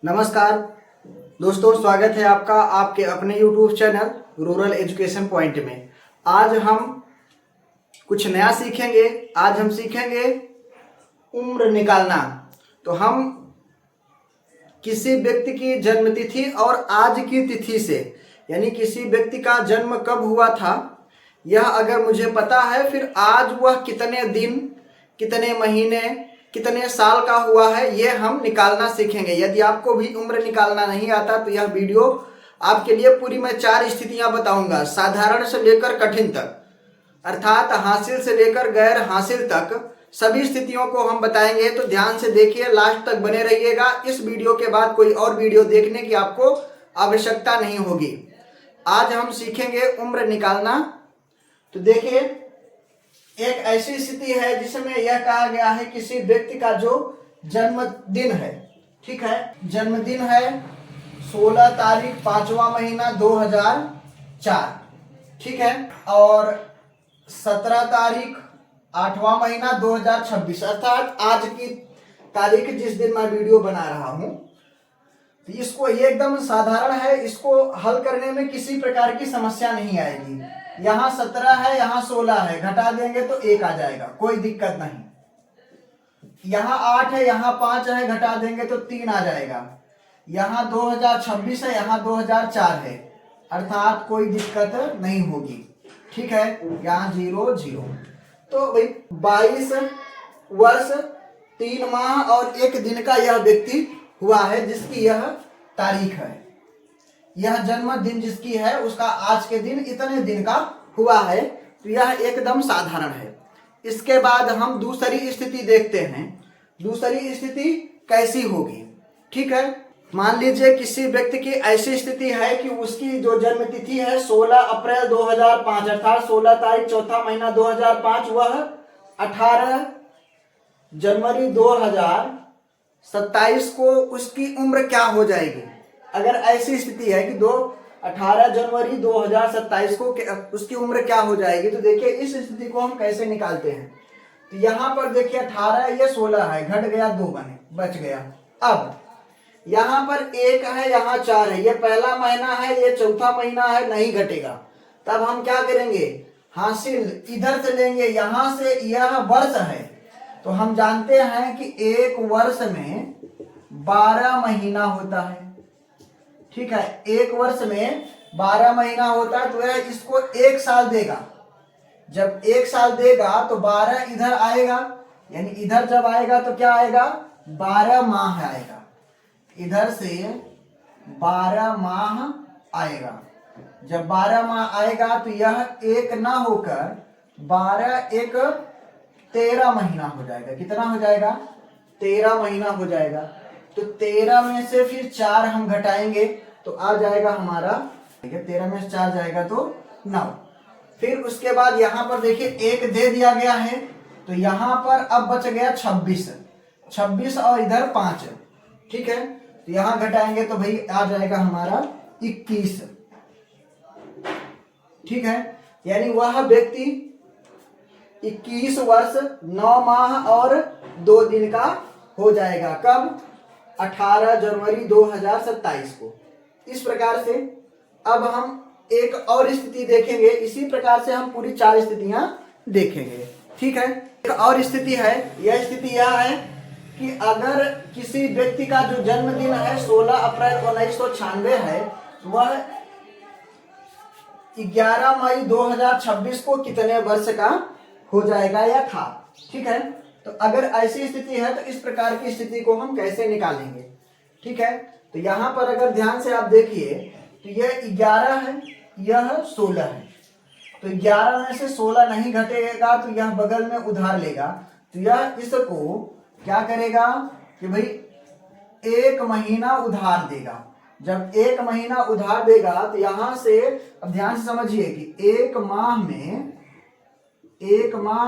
नमस्कार दोस्तों, स्वागत है आपका आपके अपने YouTube channel rural education point में। आज हम कुछ नया सीखेंगे। आज हम सीखेंगे उम्र निकालना। तो हम किसी व्यक्ति की जन्म तिथि और आज की तिथि से, यानी किसी व्यक्ति का जन्म कब हुआ था यह अगर मुझे पता है, फिर आज वह कितने दिन, कितने महीने, कितने साल का हुआ है, ये हम निकालना सीखेंगे। यदि आपको भी उम्र निकालना नहीं आता तो यह वीडियो आपके लिए पूरी मैं 4 स्थितियां बताऊंगा, साधारण से लेकर कठिन तक, अर्थात हासिल से लेकर गैर हासिल तक सभी स्थितियों को हम बताएंगे। तो ध्यान से देखिए, लास्ट तक बने रहिएगा। इस वीडियो के बाद कोई और वीडियो देखने की आपको आवश्यकता नहीं होगी। आज हम सीखेंगे उम्र निकालना। तो देखिए, एक ऐसी स्थिति है जिसमें यह कहा गया है किसी व्यक्ति का जो जन्मदिन है, ठीक है, जन्मदिन है 16 तारीख 5वां महीना 2004, ठीक है, और 17 तारीख 8वां महीना 2026, अर्थात आज की तारीख जिस दिन मैं वीडियो बना रहा हूं। तो इसको ये एकदम साधारण है, इसको हल करने में किसी प्रकार की समस्या नहीं आएगी। यहाँ 17 है, यहाँ 16 है, घटा देंगे तो 1 आ जाएगा, कोई दिक्कत नहीं। यहाँ 8 है, यहाँ 5 है, घटा देंगे तो 3 आ जाएगा। यहाँ 2026 है, यहाँ 2004 है, अर्थात कोई दिक्कत नहीं होगी, ठीक है। यहाँ 0 0। तो भाई 22 वर्ष 3 माह और 1 दिन का यह व्यक्ति हुआ है जिसकी यह तारीख है। यह जन्मदिन जिसकी है उसका आज के दिन इतने दिन का हुआ है। तो यह एकदम साधारण है। इसके बाद हम दूसरी स्थिति देखते हैं। दूसरी स्थिति कैसी होगी, ठीक है। मान लीजिए किसी व्यक्ति की ऐसी स्थिति है कि उसकी जो जन्म तिथि है 16 अप्रैल 2005, अर्थात 16 तारीख 4था महीना 2005, वह 18 जनवरी 2027 को उसकी उम्र क्या हो जाएगी। अगर ऐसी स्थिति है कि 18 जनवरी 2027 को उसकी उम्र क्या हो जाएगी, तो देखिए इस स्थिति को हम कैसे निकालते हैं। तो यहाँ पर देखिए 18 ये 16 है, घट गया 2 बने, बच गया। अब यहाँ पर 1 है, यहाँ 4 है, ये पहला महीना है, ये चौथा महीना है, नहीं घटेगा। तब हम क्या करेंगे, हासिल इधर से लेंगे, यहाँ से यह वर्ष है। तो हम जानते हैं कि एक वर्ष में 12 महीना होता है, ठीक है। एक वर्ष में 12 महीना होता है, तो यह इसको 1 साल देगा। जब 1 साल देगा तो 12 इधर आएगा, यानी इधर जब आएगा तो क्या आएगा, 12 माह आएगा। इधर से 12 माह आएगा। जब 12 माह आएगा तो यह 1 ना होकर 12 1 13 महीना हो जाएगा। कितना हो जाएगा, 13 महीना हो जाएगा। तो 13 में से फिर 4 हम घटाएंगे तो आ जाएगा हमारा, 13 में से 4 जाएगा तो 9। फिर उसके बाद यहाँ पर देखिए 1 दे दिया गया है, तो यहाँ पर अब बच गया 26 और इधर 5, ठीक है। तो यहाँ घटाएंगे तो भाई आ जाएगा हमारा 21, ठीक है। यानी वह व्यक्ति 21 वर्ष 9 माह और 2 दिन का हो जाएगा। कब, 18 जनवरी 2027 को। इस प्रकार से अब हम एक और स्थिति देखेंगे। इसी प्रकार से हम पूरी 4 स्थितियां देखेंगे, ठीक है। एक और स्थिति है, यह स्थिति यह है कि अगर किसी व्यक्ति का जो जन्मदिन है 16 अप्रैल 1996 है, वह 11 मई 2026 को कितने वर्ष का हो जाएगा या था, ठीक है। तो अगर ऐसी स्थिति है तो इस प्रकार की स्थिति को हम कैसे निकालेंगे, ठीक है। तो यहाँ पर अगर ध्यान से आप देखिए तो यह 11 है, यह 16 है। तो 11 में से 16 नहीं घटेगा तो यह बगल में उधार लेगा। तो यह इसको क्या करेगा कि भाई 1 महीना उधार देगा। जब 1 महीना उधार देगा तो यहाँ से अब ध्यान से समझिए कि 1 माह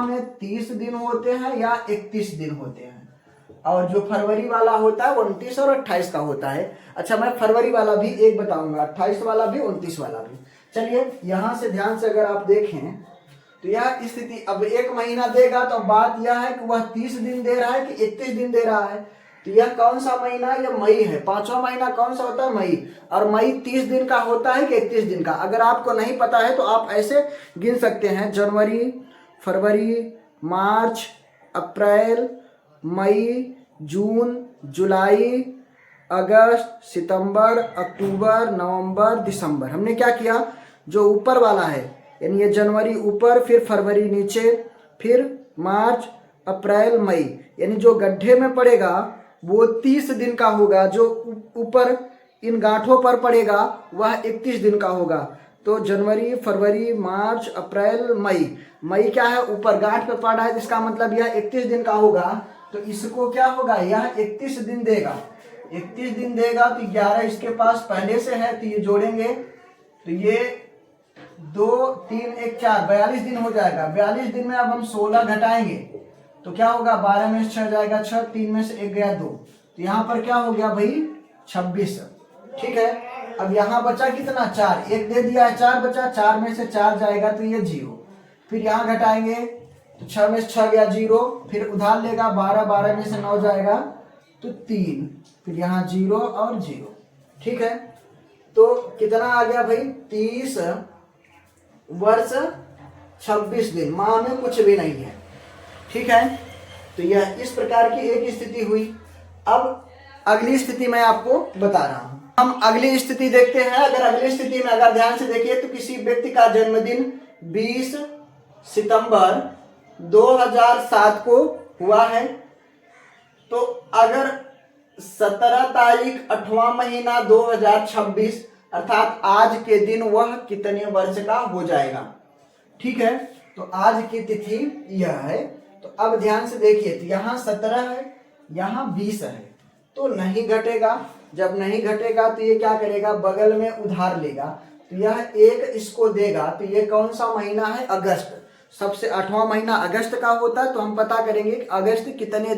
में 30 दिन होते हैं या 31 दिन होते हैं, और जो फरवरी वाला होता है वो 29 और 28 का होता है। अच्छा, मैं फरवरी वाला भी एक बताऊंगा, 28 वाला भी, 29 वाला भी। चलिए यहां से ध्यान से अगर आप देखें तो यह स्थिति, अब 1 महीना देगा तो बात यह है कि वह 30 दिन दे रहा है कि 31 दिन दे रहा है। तो यह कौन सा महीना है? यह मई है। पांचवा महीना कौन सा होता है? मई। और मई 30 दिन का होता है कि 31 दिन का? अगर आपको नहीं पता है तो आप ऐसे गिन सकते हैं, जनवरी, फरवरी, मार्च, अप्रैल, मई, जून, जुलाई, अगस्त, सितंबर, अक्टूबर, नवंबर, दिसंबर। हमने क्या किया, जो ऊपर वाला है यानी ये जनवरी ऊपर, फिर फरवरी नीचे, फिर मार्च, अप्रैल, मई, यानी जो गड्ढे में पड़ेगा वो 30 दिन का होगा, जो ऊपर इन गांठों पर पड़ेगा वह 31 दिन का होगा। तो जनवरी, फरवरी, मार्च, अप्रैल, मई। मई क्या है? ऊपर गांठ पे पड़ रहा है, इसका मतलब यह 31 दिन का होगा। तो इसको क्या होगा, यह 31 दिन देगा। 31 दिन देगा तो 11 इसके पास पहले से है, तो ये जोड़ेंगे तो ये 2, 3, 1, 4, 42 दिन हो जाएगा। 42 दिन में अब हम 16 घटाएंगे तो क्या होगा, 12 में से 6 जाएगा 6, 3 में से 1 गया 2, तो यहाँ पर क्या हो गया भाई 26। ठीक है, अब यहाँ बचा कितना, 4, 1 दे दिया है, 4 बचा, 4 में से 4 जाएगा तो ये 0। फिर यहाँ घटाएंगे तो 6 में से 6 गया 0, फिर उधार लेगा 12, 12 में से 9 जाएगा तो 3, फिर यहाँ 0 और 0। ठीक है, तो कितना आ गया भाई, 30 वर्ष 26 दिन, माह में कुछ भी नहीं है। ठीक है, तो यह इस प्रकार की एक स्थिति हुई। अब अगली स्थिति मैं आपको बता रहा हूं। हम अगली स्थिति देखते हैं। अगर अगली स्थिति में अगर ध्यान से देखिए तो किसी व्यक्ति का जन्मदिन 20 सितंबर 2007 को हुआ है। तो अगर 17 तारीख 8वां महीना 2026 अर्थात आज के दिन वह कितने वर्ष का हो जाएगा। ठीक है, तो आज की तिथि यह है। तो अब ध्यान से देखिए, तो यहाँ 17 है, यहाँ 20 है, तो नहीं घटेगा। जब नहीं घटेगा तो ये क्या करेगा, बगल में उधार लेगा, तो यह 1 इसको देगा। तो ये कौन सा महीना है, अगस्त। सबसे 8वां महीना अगस्त का होता है। तो हम पता करेंगे कि अगस्त कितने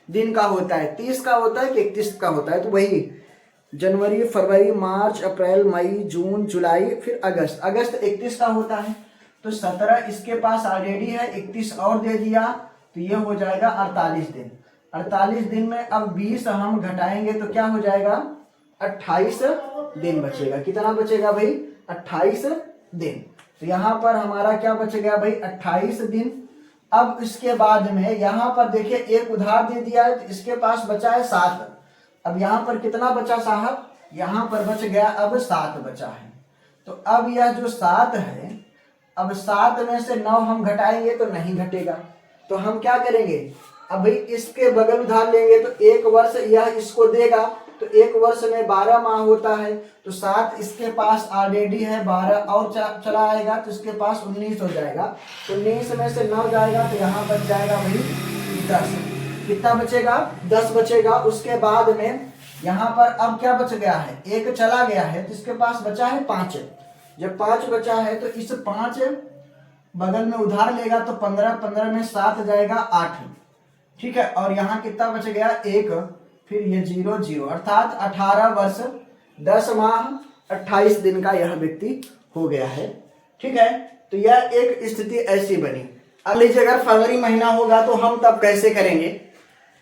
दिन का होता है, 30 का होता है कि 31 का होता है। तो वही जनवरी, फरवरी, मार्च, अप्रैल, मई, जून, जुलाई, फिर अगस्त। अगस्त 31 का होता है। तो 17 इसके पास ऑलरेडी है, 31 और दे दिया तो ये हो जाएगा 48 दिन। 48 दिन में अब 20 हम घटाएंगे तो क्या हो जाएगा, 28 दिन बचेगा। कितना बचेगा भाई, 28 दिन। तो यहाँ पर हमारा क्या बच गया भाई, 28 दिन। अब इसके बाद में यहाँ पर देखिए एक उधार दे दिया है, तो इसके पास बचा है 7। अब यहाँ पर कितना बचा साहब, यहाँ पर बच गया अब 7 बचा है। तो अब यह जो 7 है, अब 7 में से 9 हम घटाएंगे तो नहीं घटेगा। तो हम क्या करेंगे, अब भाई इसके बगल उधार लेंगे तो 1 वर्ष यह इसको देगा। तो 1 वर्ष में 12 माह होता है। तो 7 इसके पास ऑलरेडी है, 12 और चला आएगा तो इसके पास 19 हो जाएगा। 19 में से 9 जाएगा तो यहाँ बच जाएगा भाई 10। कितना बचेगा, 10 बचेगा। उसके बाद में यहाँ पर अब क्या बच गया है, 1 चला गया है तो इसके पास बचा है 5। जब 5 बचा है तो इस 5 बगल में उधार लेगा तो 15, 15 में 7 जाएगा 8। ठीक है, और यहाँ कितना बच गया, 1, फिर ये 0, 0, अर्थात 18 वर्ष 10 माह 28 दिन का यह व्यक्ति हो गया है। ठीक है, तो यह एक स्थिति ऐसी बनी। अब लीजिए अगर फरवरी महीना होगा तो हम तब कैसे करेंगे।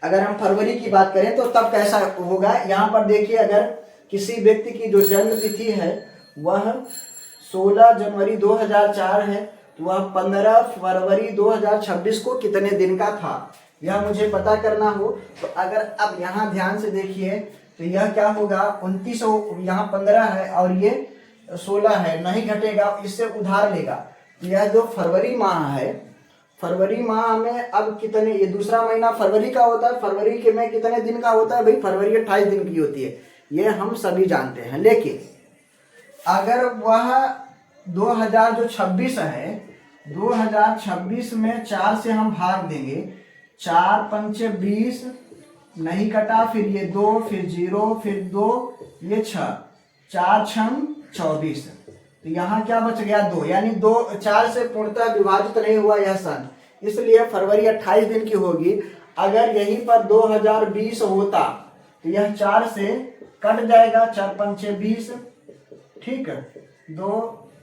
अगर हम फरवरी की बात करें तो तब कैसा होगा, यहाँ पर देखिए अगर किसी व्यक्ति की जो जन्म तिथि है वह 16 जनवरी 2004 है तो वह 15 फरवरी 2026 को कितने दिन का था, यह मुझे पता करना हो। तो अगर अब यहाँ ध्यान से देखिए तो यह क्या होगा, 29, यहाँ 15 है और ये 16 है, नहीं घटेगा, इससे उधार लेगा। तो यह जो फरवरी माह है, फरवरी माह में अब कितने, ये दूसरा महीना फरवरी का होता है, फरवरी के में कितने दिन का होता है भाई, फरवरी 28 दिन की होती है, ये हम सभी जानते हैं। लेकिन अगर वह 2026 है, 2026 में 4 से हम भाग देंगे, 4 पंचे 20, नहीं कटा, फिर ये 2, फिर 0, फिर 2, ये 6, 4 छम 24। तो यहाँ क्या बच गया, 2, यानी 2, 4 से पूर्णतः विभाजित नहीं हुआ यह सन, इसलिए फरवरी 28 दिन की होगी। अगर यहीं पर 2020 होता तो यह 4 से कट जाएगा, 4 पंचे 20, ठीक है, 2,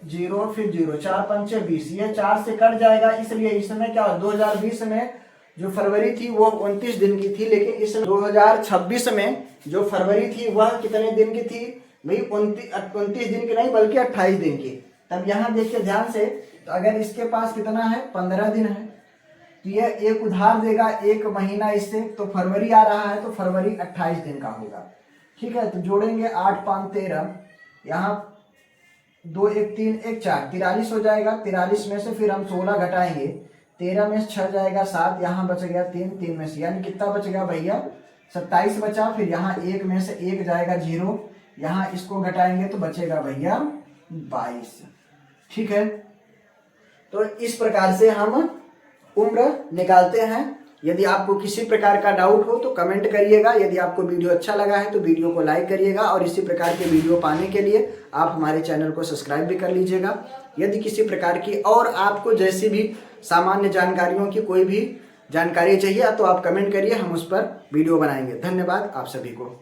0, फिर 0, 4 पंचे 20, ये 4 से कट जाएगा, इसलिए इसमें क्या, 2020 में जो फरवरी थी वो 29 दिन की थी, लेकिन इस 2026 में जो फरवरी थी वह कितने दिन की थी भाई? 29 दिन की नहीं बल्कि 28 दिन की। तब यहाँ देखिए ध्यान से, तो अगर इसके पास कितना है 15 दिन है, तो ये एक उधार देगा 1 महीना इससे, तो फरवरी आ रहा है तो फरवरी 28 दिन का होगा। ठीक है, तो जोड़ेंगे 8 5 13, यहाँ 2 1 3 1 4, 43 हो जाएगा। 43 में से फिर हम 16 घटाएंगे, 13 में से 6 जाएगा 7, यहाँ बच गया 3, 3 में से यानी कितना बच गया भैया? 27 बचा। फिर यहाँ 1 में से 1 जाएगा 0, यहाँ इसको घटाएंगे तो बचेगा भैया 22। ठीक है, तो इस प्रकार से हम उम्र निकालते हैं। यदि आपको किसी प्रकार का डाउट हो तो कमेंट करिएगा। यदि आपको वीडियो अच्छा लगा है तो वीडियो को लाइक करिएगा, और इसी प्रकार के वीडियो पाने के लिए आप हमारे चैनल को सब्सक्राइब भी कर लीजिएगा। यदि किसी प्रकार की और आपको जैसी भी सामान्य जानकारियों की कोई भी जानकारी चाहिए तो आप कमेंट करिए, हम उस पर वीडियो बनाएंगे। धन्यवाद आप सभी को।